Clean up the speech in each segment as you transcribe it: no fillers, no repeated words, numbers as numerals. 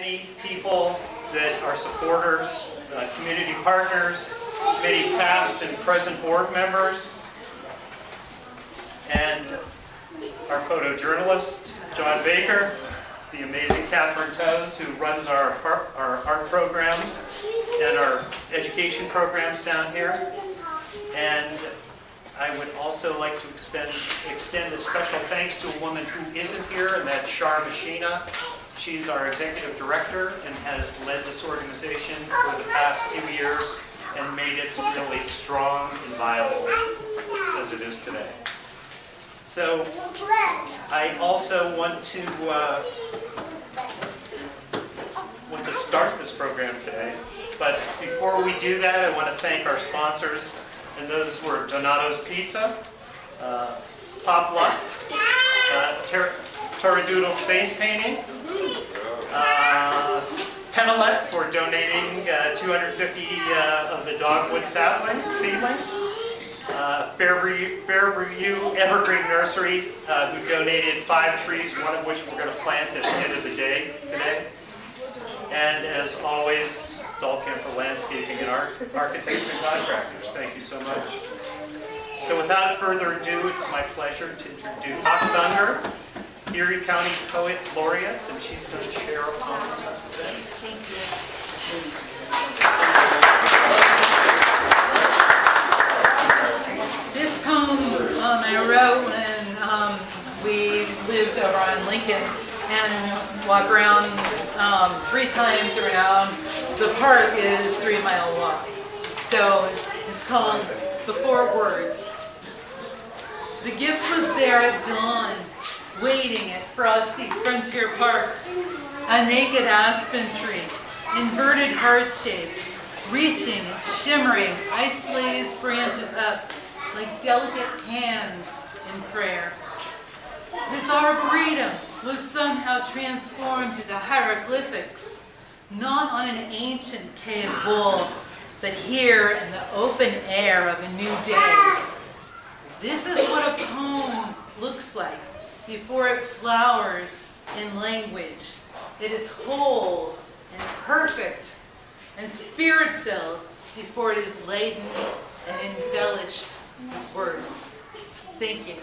many people that are supporters, community partners, many past and present board members, and our photojournalist, John Baker, the amazing Catherine Toes, who runs our art programs and our education programs down here. And I would also like to extend a special thanks to a woman who isn't here, and that's Shar Machina. She's our executive director and has led this organization for the past few years and made it really strong and viable as it is today. So I also want to start this program today. But before we do that, I want to thank our sponsors, and those were Donato's Pizza, Pop Luck, Torradoodle's Face Painting, Penelet for donating 250 of the dogwood seedlings, Fairview Evergreen Nursery, who donated 5 trees, one of which we're going to plant at the end of the day today. And as always, Dahlkemper Landscaping and Architects and Contractors. Thank you so much. So without further ado, it's my pleasure to introduce Fox Unger, Erie County Poet Laureate, and she's going to share a poem with us today. Thank you. This poem I wrote when we lived over on Lincoln and walk around 3 times around. The park is 3-mile walk. So it's called The 4 Words. The gift was there at dawn, waiting at frosty Frontier Park. A naked aspen tree, inverted heart shape, reaching, shimmering, ice-glazed branches up like delicate hands in prayer. This arboretum was somehow transformed into hieroglyphics, not on an ancient cave wall, but here in the open air of a new day. This is what a poem looks like before it flowers in language. It is whole and perfect and spirit-filled before it is laden and embellished with words. Thank you.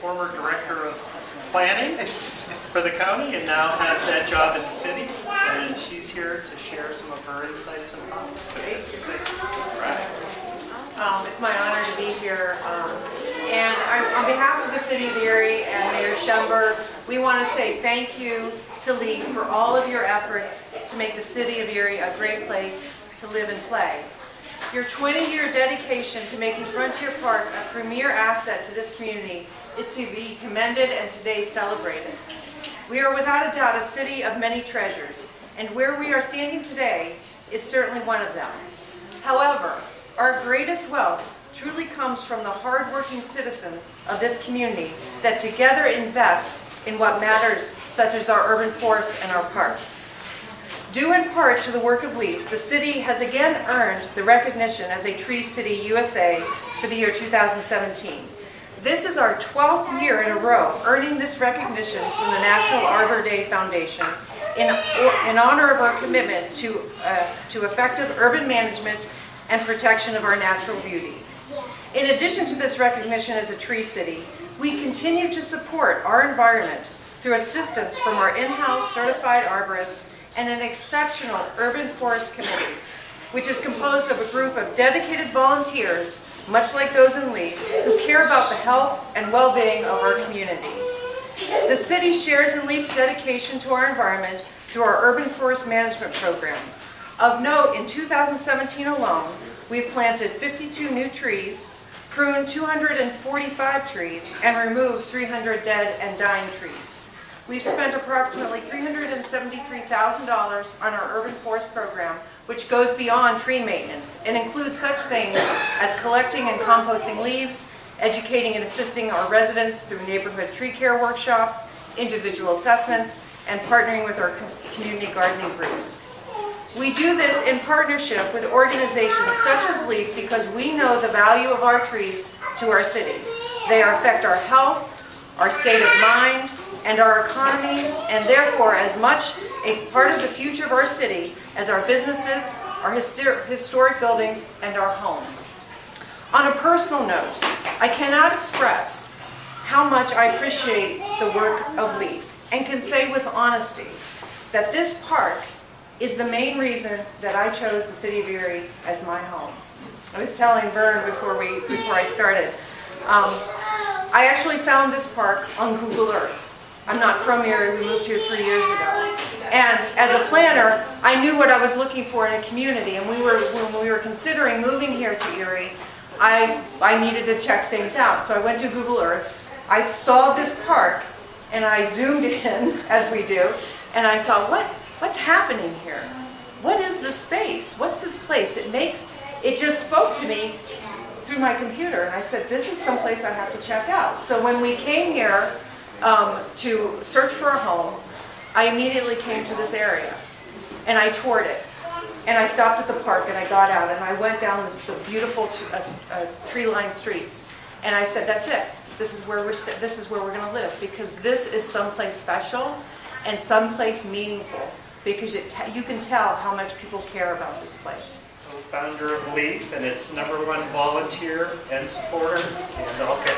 Former director of planning for the county and now has that job in the city, and she's here to share some of her insights and thoughts today. Right. It's my honor to be here, and on behalf of the City of Erie and Mayor Schemberg, we want to say thank you to Lee for all of your efforts to make the City of Erie a great place to live and play. Your 20-year dedication to making Frontier Park a premier asset to this community is to be commended and today celebrated. We are without a doubt a city of many treasures, and where we are standing today is certainly one of them. However, our greatest wealth truly comes from the hard-working citizens of this community that together invest in what matters, such as our urban forests and our parks. Due in part to the work of LEAF, the city has again earned the recognition as a Tree City USA for the year 2017. This is our 12th year in a row earning this recognition from the National Arbor Day Foundation in honor of our commitment to effective urban management and protection of our natural beauty. In addition to this recognition as a tree city, we continue to support our environment through assistance from our in-house certified arborist and an exceptional urban forest committee, which is composed of a group of dedicated volunteers, much like those in Lee, who care about the health and well-being of our community. The city shares in LEAF's dedication to our environment through our urban forest management program. Of note, in 2017 alone, we've planted 52 new trees, pruned 245 trees, and removed 300 dead and dying trees. We've spent approximately $373,000 on our urban forest program, which goes beyond tree maintenance and includes such things as collecting and composting leaves, educating and assisting our residents through neighborhood tree care workshops, individual assessments, and partnering with our community gardening groups. We do this in partnership with organizations such as LEAF because we know the value of our trees to our city. They affect our health, our state of mind, and our economy, and therefore as much a part of the future of our city as our businesses, our historic buildings, and our homes. On a personal note, I cannot express how much I appreciate the work of LEAF and can say with honesty that this park is the main reason that I chose the city of Erie as my home. I was telling Vern before I started, I actually found this park on Google Earth. I'm not from Erie, we moved here 3 years ago. And as a planner, I knew what I was looking for in a community, and when we were considering moving here to Erie, I needed to check things out. So I went to Google Earth, I saw this park, and I zoomed in, as we do, and I thought, what's happening here? What is this space? What's this place? It just spoke to me through my computer, and I said, this is someplace I have to check out. So when we came here to search for a home, I immediately came to this area, and I toured it. And I stopped at the park, and I got out, and I went down the beautiful tree-lined streets, and I said, that's it. This is where we're going to live, because this is someplace special and someplace meaningful, because you can tell how much people care about this place. Co-founder of LEAF and its #1 volunteer and supporter, and okay.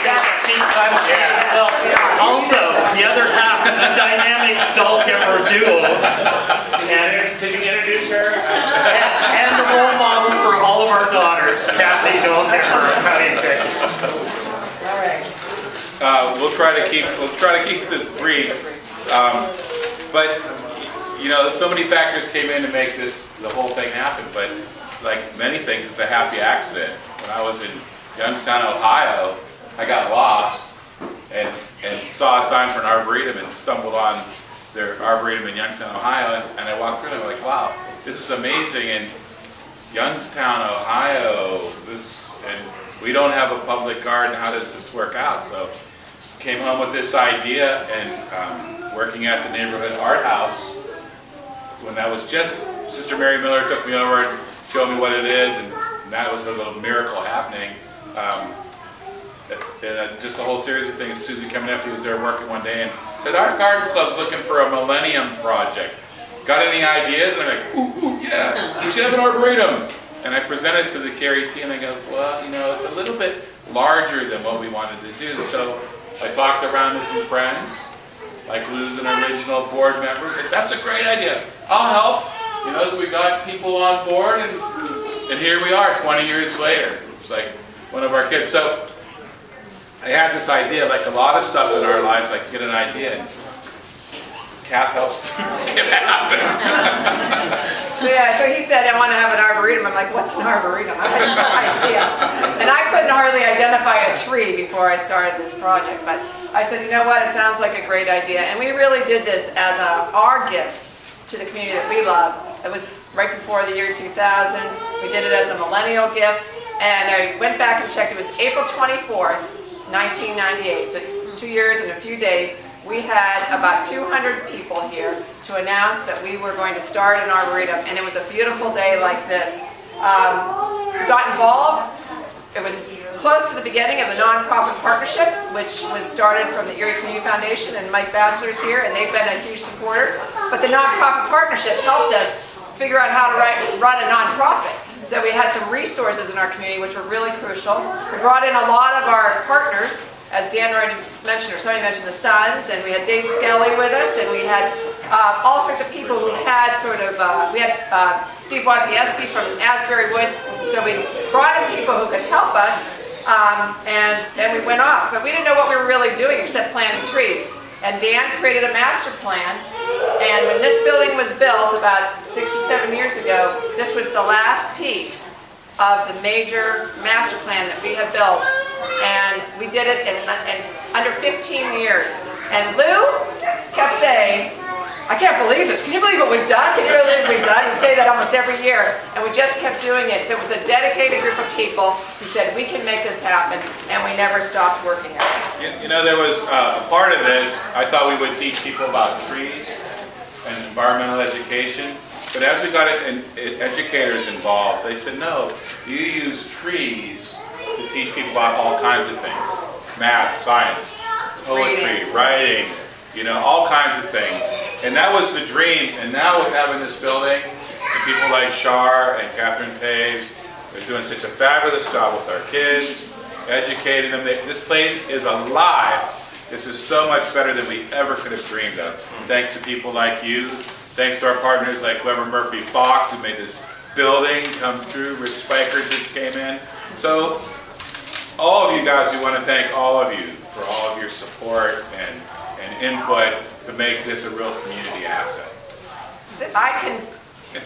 Yeah. Well, also, the other half of the dynamic Dahlkemper duo, and could you introduce her? And the role model for all of our daughters, Kathy Dahlkemper, county executive. All right. We'll try to keep this brief, but you know, so many factors came in to make the whole thing happen. But like many things, it's a happy accident. When I was in Youngstown, Ohio, I got lost and saw a sign for an arboretum and stumbled on their arboretum in Youngstown, Ohio, and I walked through and I'm like, wow, this is amazing. And Youngstown, Ohio, and we don't have a public garden. How does this work out? So came home with this idea, and working at the neighborhood art house, when that was just, Sister Mary Miller took me over and showed me what it is, and that was a little miracle happening. And just a whole series of things. Susie Kamenetsky was there working one day and said, our garden club's looking for a millennium project. Got any ideas? And I'm like, ooh, yeah, we should have an arboretum. And I presented to the Carrie T, and I goes, well, you know, it's a little bit larger than what we wanted to do. So I talked around with some friends, like Lou's an original board member, said, that's a great idea, I'll help. You know, so we got people on board, and here we are 20 years later. It's like one of our kids. So I had this idea, like a lot of stuff in our lives, like get an idea, and Kath helps make it happen. Yeah, so he said, I want to have an arboretum. I'm like, what's an arboretum? I had no idea. And I couldn't hardly identify a tree before I started this project. But I said, you know what, it sounds like a great idea. And we really did this as our gift to the community that we love. It was right before the year 2000. We did it as a millennial gift. And I went back and checked. It was April 24th, 1998. So 2 years and a few days. We had about 200 people here to announce that we were going to start an arboretum, and it was a beautiful day like this. We got involved. It was close to the beginning of the nonprofit partnership, which was started from the Erie Community Foundation, and Mike Batchelor's here, and they've been a huge supporter. But the nonprofit partnership helped us figure out how to run a nonprofit. So we had some resources in our community which were really crucial. We brought in a lot of our partners. As Dan already mentioned, or somebody mentioned, the Sons, and we had Dave Skelly with us, and we had all sorts of people who had we had Steve Wozniewski from Asbury Woods, so we brought in people who could help us, and we went off. But we didn't know what we were really doing except planting trees. And Dan created a master plan, and when this building was built about 6 or 7 years ago, this was the last piece of the major master plan that we had built. And we did it in under 15 years. And Lou kept saying, I can't believe this. Can you believe what we've done? Can you believe what we've done? We say that almost every year. And we just kept doing it. So it was a dedicated group of people who said, we can make this happen. And we never stopped working at it. You know, there was a part of this, I thought we would teach people about trees and environmental education. But as we got educators involved, they said, no, you use trees to teach people about all kinds of things. Math, science, poetry, writing, you know, all kinds of things. And that was the dream. And now with having this building, and people like Shar and Catherine Taves, they're doing such a fabulous job with our kids, educating them. This place is alive. This is so much better than we ever could have dreamed of. Thanks to people like you. Thanks to our partners like Weber Murphy Fox, who made this building come true. Rich Spiker just came in. So all of you guys, we want to thank all of you for all of your support and input to make this a real community asset.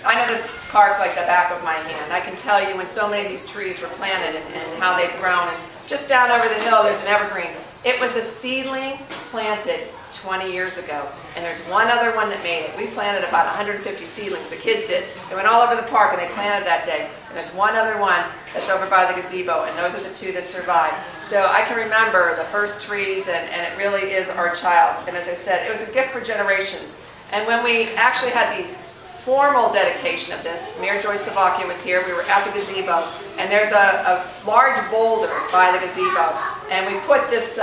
I know this park like the back of my hand. I can tell you when so many of these trees were planted and how they've grown. And just down over the hill, there's an evergreen. It was a seedling planted 20 years ago, and there's one other one that made it. We planted about 150 seedlings, the kids did. They went all over the park and they planted that day. And there's one other one that's over by the gazebo, and those are the two that survived. So I can remember the first trees, and it really is our child. And as I said, it was a gift for generations. And when we actually had the formal dedication of this, Mayor Joyce Savakia was here, we were at the gazebo, and there's a large boulder by the gazebo, and we put this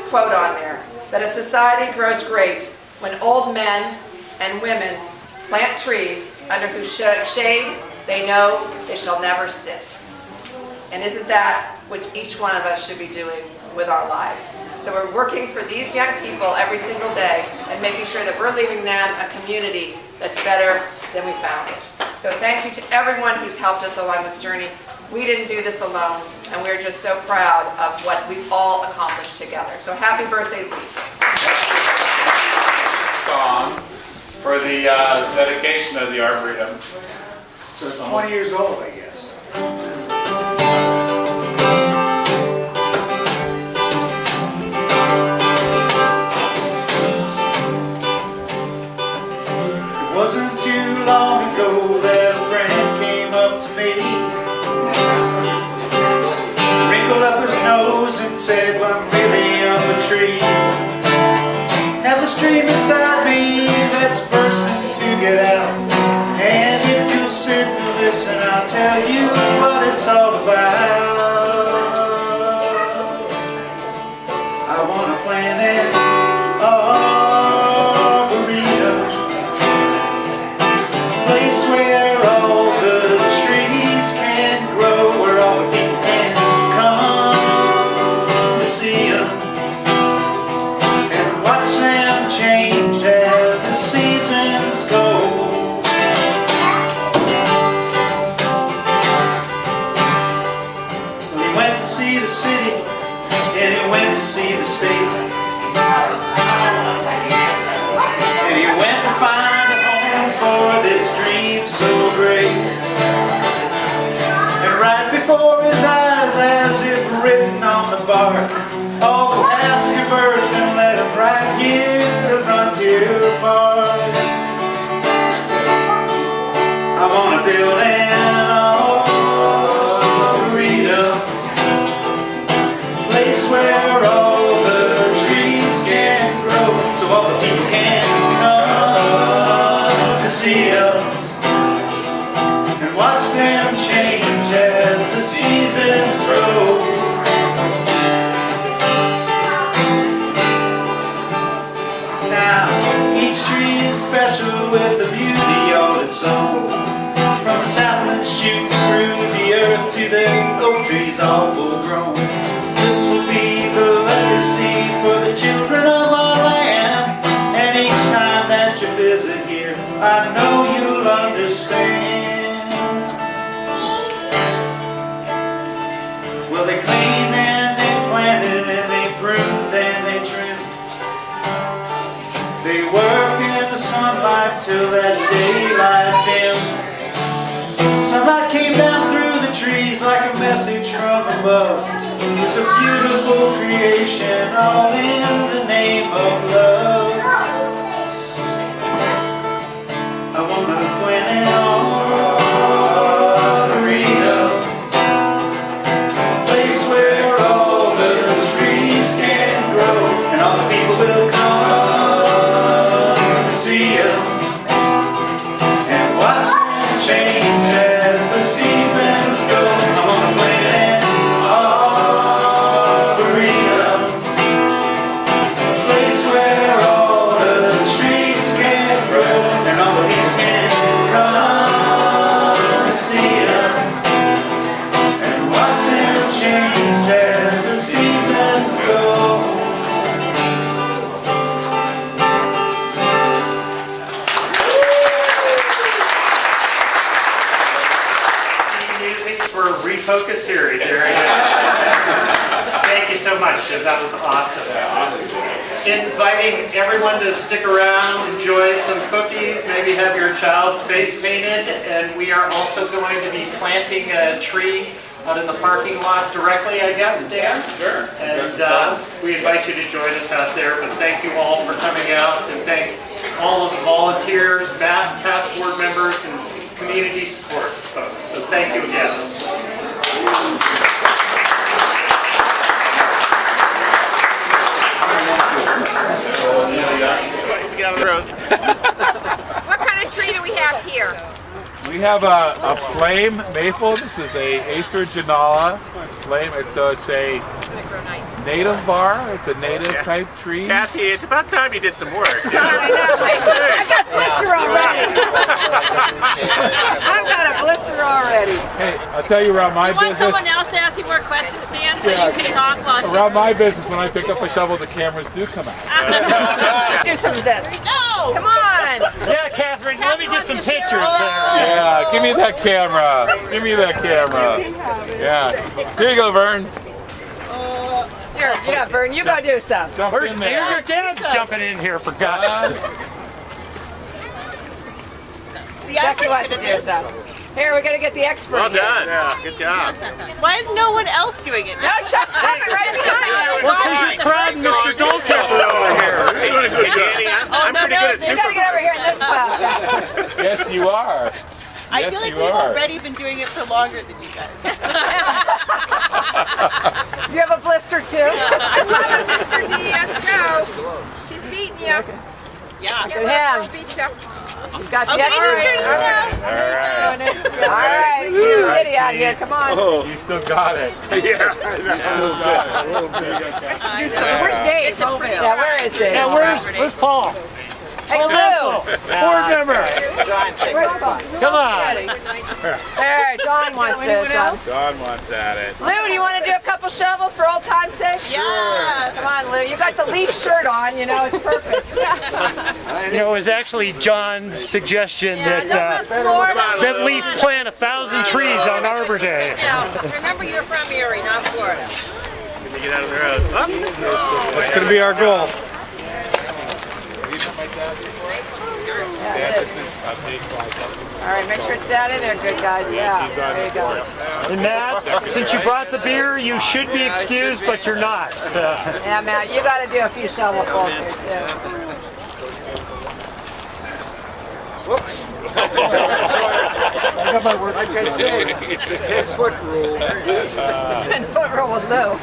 quote on there, that a society grows great when old men and women plant trees under whose shade they know they shall never sit. And isn't that what each one of us should be doing with our lives? So we're working for these young people every single day and making sure that we're leaving them a community that's better than we found it. So thank you to everyone who's helped us along this journey. We didn't do this alone, and we're just so proud of what we've all accomplished together. So happy birthday, Lee. Song for the dedication of the Arboretum. So it's 20 years old, I guess. It wasn't too long ago that a friend came up to me, wrinkled up his nose and said, well, I'm really up a tree. Now the stream inside me that's bursting to get out, and if you'll sit and listen, I'll tell you what it's all about. I want to plant an arboretum, a place where all the trees can grow, where all the people can come to see them and watch them change as the seasons go. He went to see the city and he went to see the state, and he went to find a home for this dream so great. And right before his eyes, as if written on the bark, all the nasty birds can let him right here to Frontier Park. I want to build an arboretum, a place where all the trees can grow, so all the people can come to see them and watch them change as the seasons grow. Now, each tree is special with a beauty all its own, from the sapling shooting through the earth to the oak trees all full grown. This will be the legacy for the children of our land, and each time that you visit here, I know you'll understand. Well, they cleaned and they planted and they pruned and they trimmed. They worked in the sunlight till that daylight dimmed. Sunlight came down through the trees like a message from above. It's a beautiful creation, all in the name of love. I want to plant an arboretum, a place where all the trees can grow, and all the people will come to see them and refocus Siri. There it is. Thank you so much, Jim. That was awesome. Inviting everyone to stick around, enjoy some cookies, maybe have your child's face painted, and we are also going to be planting a tree out in the parking lot directly, I guess, Dan? Sure. And we invite you to join us out there, but thank you all for coming out, and thank all of the volunteers, past board members, and community support folks. So thank you again. What kind of tree do we have here? We have a flame maple. This is a Acer Janala flame. So it's a native bar. It's a native type tree. Kathy, it's about time you did some work. I got blister already. I've got a blister already. Hey, I'll tell you around my You want business. someone else to ask you more questions, Dan, so you can talk while she... Around my business, when I pick up a shovel, the cameras do come out. Do some of this. No! Come on! Yeah, Catherine, let me get some pictures there. Yeah, give me that camera. Give me that camera. Yeah. Here you go, Vern. Here, yeah, Vern, you go do some. Jump in there. Your dad's jumping in here, for God's sake. Jackie wants to do some. Here, we're going to get the expert. Well here. done. Yeah, good job. Why is no one else doing it? No, Chuck's coming right behind you. Well, because you're crowding Mr. Goalkeeper over here. You're doing a good job. I'm pretty good at You got to get over here in this pile. Yes, you are. I Yes, feel like you we've are. already been doing it for longer than you guys. Do you have a blister too? I love it, Mr. D. Let's go. She's beating you. Yeah. Good hand. Beat you. You've got the Okay, expert. whose turn is it now? All right, you city out here. Come on. You still got it. Yeah. Still got it. Where's Dave? Yeah, where is Dave? And where's Paul? Hey, Lou. Board member. Where's Paul? Come on. There, John wants this. Don wants at it. Lou, do you want to do a couple shovels for old time's sake? Yeah. Come on, Lou. You got the leaf shirt on. You know, it's perfect. You know, it was actually John's suggestion that Leaf plant 1,000 trees on Arbor Day. Now, remember you're from Erie, not Florida. Let me get out of the road. That's going to be our goal. All right, make sure it's down in there, good guys. Yeah, there you go. And Matt, since you brought the beer, you should be excused, but you're not. Yeah, Matt, you got to do a few shovelfuls here too. Like I said, it's a 10-foot rule. 10-foot rule with Lou.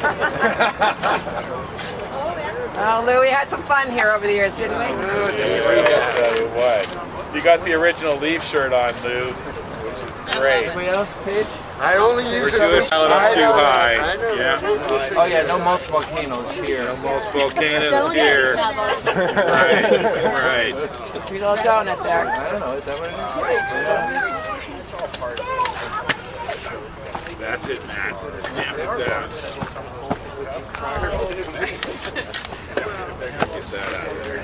Oh, Lou, we had some fun here over the years, didn't we? I'll tell you what. You got the original Leaf shirt on, Lou, which is great. Anybody else, Paige? I only use it Doing for... it up too high. I know. Yeah. Oh yeah, no multiple volcanoes here. No multiple Volcanoes here. Right. Your little donut there. I don't know, is that what it is? That's it, Matt. Snap it down. Get that out of there.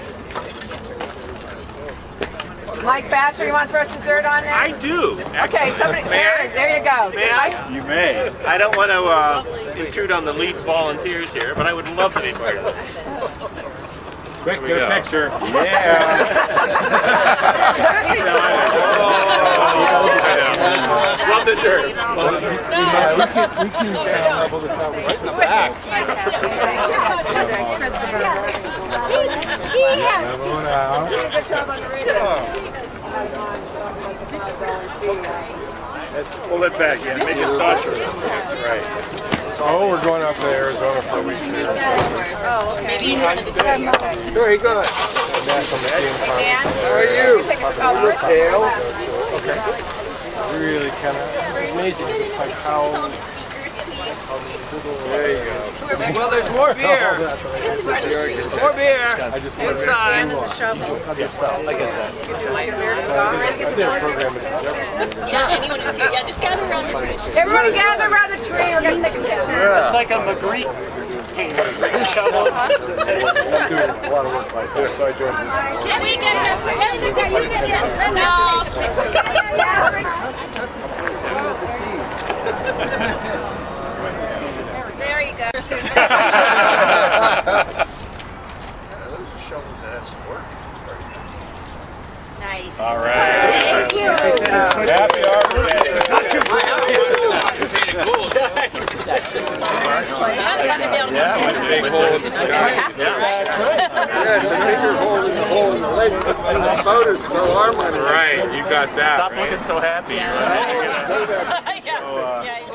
Mike Batcher, you want to throw some dirt on there? I do. Okay, somebody, there you go. May I? You may. I don't want to intrude on the Leaf volunteers here, but I would love to be part of this. Quick, we get a go. picture. Yeah. Love the shirt. We can level this out right in the back. Level it out. Let's pull it back, yeah. Make it saucer. That's right. Oh, we're going up to Arizona for a week here. Very good. Dan, How are you? Dale. Okay. Really kind of amazing, just like how there you go. Well, there's more beer. More beer. I just inside. I get that. Anyone who's here, yeah, just gather around the tree. Everybody gather around the tree. We're going to take a picture. It's like a Magritte shovel. I'm doing a lot of work like this, so I joined this. Can we get her? No. There you go. Those shovels that have some work. Nice. All right. Thank you. Happy Arbor Day. Big hole in the sky. Yeah, it's a bigger hole in the hole in the lake. The boaters throw our money. Right, you got that. Stop right? looking so happy. Yeah. Yeah.